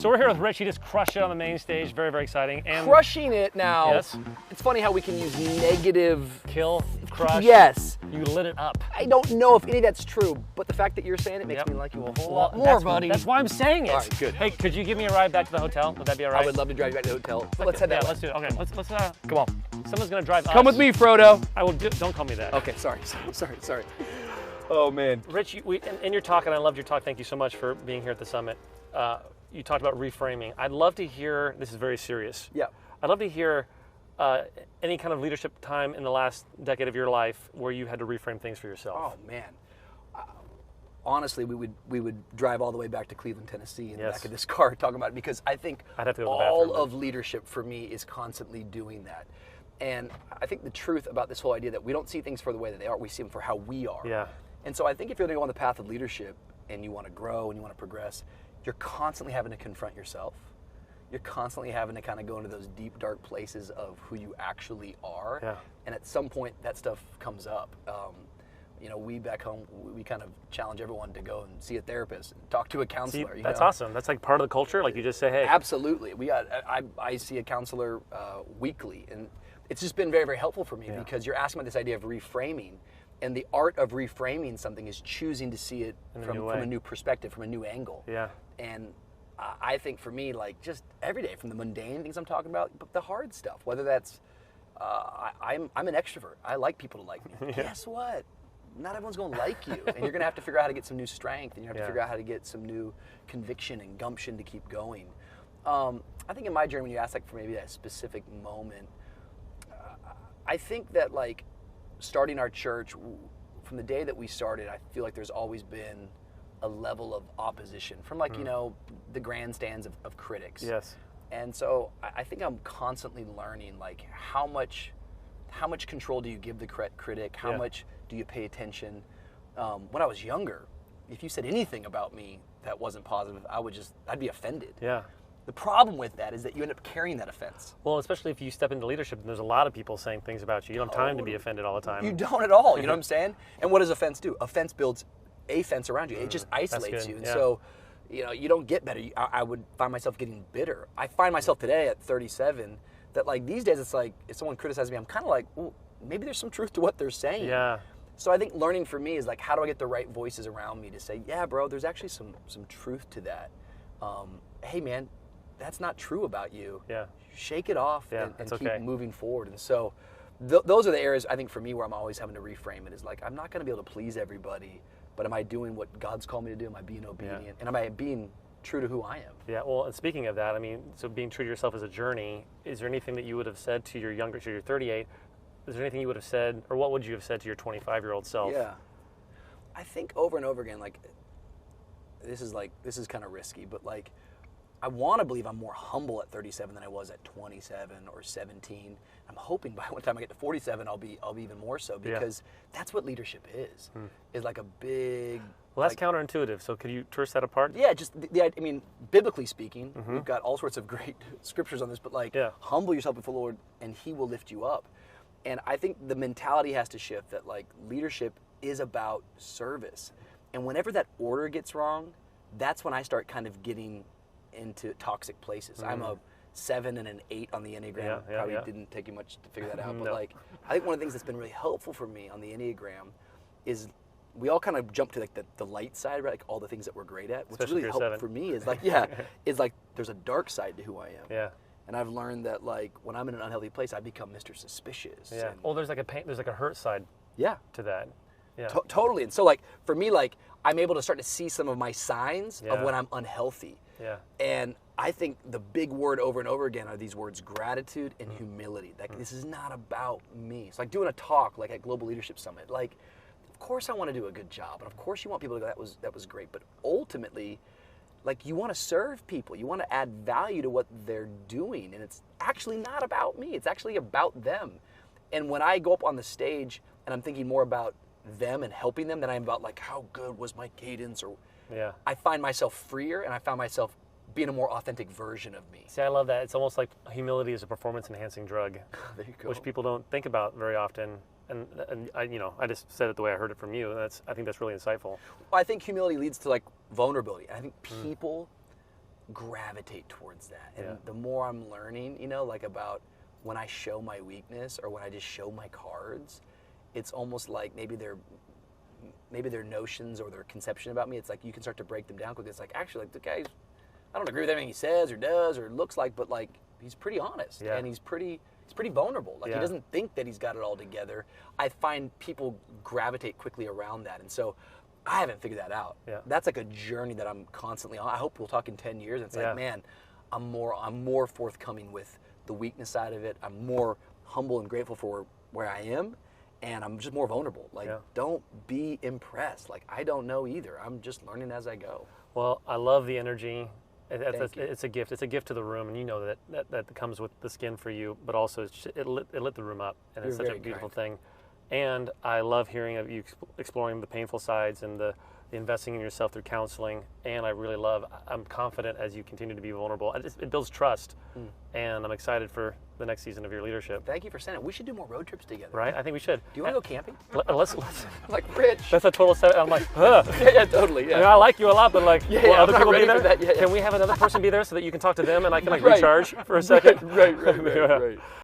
So we're here with Rich. He just crushed it on the main stage. Very, very exciting. And crushing it now. Yes. It's funny how we can use negative. Kill, crush. Yes. You lit it up. I don't know if any of that's true, but the fact that you're saying it makes me like you a whole lot more, that's, buddy. That's why I'm saying it. All right, good. Hey, could you give me a ride back to the hotel? Would that be all right? I would love to drive you back to the hotel. So let's head that way. Let's do it. Okay, let's come on. Someone's gonna drive us. Come with me, Frodo. I will. Don't call me that. Okay, sorry. Oh man. Rich, in your talk, and I loved your talk. Thank you so much for being here at the summit. You talked about reframing. I'd love to hear. This is very serious. Yeah. I'd love to hear any kind of leadership time in the last decade of your life where you had to reframe things for yourself. Oh man. Honestly, we would drive all the way back to Cleveland, Tennessee, in the back of this car talking about it, because I think I'd have to go to the all bathroom, of leadership for me is constantly doing that. And I think the truth about this whole idea that we don't see things for the way that they are, we see them for how we are. Yeah. And so I think if you're going to go on the path of leadership and you want to grow and you want to progress, you're constantly having to confront yourself. You're constantly having to kind of go into those deep, dark places of who you actually are. Yeah. And at some point, that stuff comes up. We back home, we kind of challenge everyone to go and see a therapist and talk to a counselor. See, that's awesome. That's like part of the culture. Like you just say, hey. Absolutely. I see a counselor weekly, and it's just been very, very helpful for me because you're asking about this idea of reframing. And the art of reframing something is choosing to see it from a new perspective, from a new angle. Yeah. And I think for me, like just every day, from the mundane things I'm talking about, but the hard stuff, whether that's, I'm an extrovert. I like people to like me. Yeah. Guess what? Not everyone's going to like you. And you're going to have to figure out how to get some new strength, and you have to figure out how to get some new conviction and gumption to keep going. I think in my journey, when you ask like for maybe that specific moment, I think that like, starting our church, from the day that we started, I feel like there's always been a level of opposition from like, the grandstands of critics. Yes. And so I think I'm constantly learning like how much control do you give the critic? How much do you pay attention? When I was younger, if you said anything about me that wasn't positive, I'd be offended. Yeah. The problem with that is that you end up carrying that offense. Well, especially if you step into leadership, and there's a lot of people saying things about you. You don't have time to be offended all the time. You don't at all. You know what I'm saying? And what does offense do? Offense builds a fence around you. It just isolates you. And so, you don't get better. I would find myself getting bitter. I find myself today at 37 that like these days it's like if someone criticizes me, I'm kind of like, well, maybe there's some truth to what they're saying. Yeah. So I think learning for me is like, how do I get the right voices around me to say, yeah, bro, there's actually some truth to that. Hey, man, that's not true about you. Yeah. Shake it off and keep moving forward. And so those are the areas I think for me where I'm always having to reframe it is like, I'm not going to be able to please everybody, but am I doing what God's called me to do? Am I being obedient? Yeah. And am I being true to who I am? Yeah, well, and speaking of that, I mean, so being true to yourself is a journey. Is there anything that you would have said to your younger, so you're 38, is there anything you would have said, or what would you have said to your 25-year-old self? Yeah. I think over and over again, like, this is kind of risky, but like, I want to believe I'm more humble at 37 than I was at 27 or 17. I'm hoping by the time I get to 47, I'll be even more so, because that's what leadership is. Is like a big. Well, that's counterintuitive. So could you terse that apart? Yeah, just I mean, biblically speaking, we've got all sorts of great scriptures on this, but like, humble yourself before the Lord, and He will lift you up. And I think the mentality has to shift that like leadership is about service, and whenever that order gets wrong, that's when I start kind of getting into toxic places. I'm a 7 and an 8 on the Enneagram. Probably didn't take you much to figure that out. But like, I think one of the things that's been really helpful for me on the Enneagram is we all kind of jump to like the light side, right? Like all the things that we're great at. What's really helpful for me is like, is like there's a dark side to who I am. Yeah. And I've learned that like when I'm in an unhealthy place, I become Mr. Suspicious. Yeah. Well, there's like a hurt side. To that. Yeah. Totally. And so like for me, like I'm able to start to see some of my signs of when I'm unhealthy. Yeah. And I think the big word over and over again are these words: gratitude and humility. Like this is not about me. It's like doing a talk like at Global Leadership Summit. Like, of course I want to do a good job, and of course you want people to go, that was great. But ultimately, like you want to serve people, you want to add value to what they're doing, and it's actually not about me. It's actually about them. And when I go up on the stage and I'm thinking more about them and helping them than I'm about like how good was my cadence, or I find myself freer, and I found myself being a more authentic version of me. See, I love that. It's almost like humility is a performance-enhancing drug, there you go. Which people don't think about very often. And I just said it the way I heard it from you. I think that's really insightful. Well, I think humility leads to like vulnerability. I think people gravitate towards that. And the more I'm learning, you know, like about when I show my weakness or when I just show my cards, it's almost like maybe their notions or their conception about me, it's like you can start to break them down quickly. It's like, actually, like, the guy's, I don't agree with everything he says or does or looks like, but like he's pretty honest and he's pretty vulnerable. Like he doesn't think that he's got it all together. I find people gravitate quickly around that, and so I haven't figured that out. Yeah. That's like a journey that I'm constantly on. I hope we'll talk in 10 years. And it's like, man, I'm more forthcoming with the weakness side of it. I'm more humble and grateful for where I am, and I'm just more vulnerable. Like, don't be impressed. Like, I don't know either. I'm just learning as I go. Well, I love the energy. It's a gift. It's a gift to the room, and you know that comes with the skin for you, but also it lit the room up, and it's such a beautiful thing. And I love hearing of you exploring the painful sides and the investing in yourself through counseling. And I'm confident as you continue to be vulnerable. It builds trust. And I'm excited for the next season of your leadership. Thank you for saying it. We should do more road trips together. Right? I think we should. Do you want to go camping? Let's like Rich. That's a total set. I'm like, yeah, totally. Yeah. I mean, I like you a lot, but like, will other people be there? That. Yeah. Can we have another person be there so that you can talk to them and I can like recharge for a second? Right.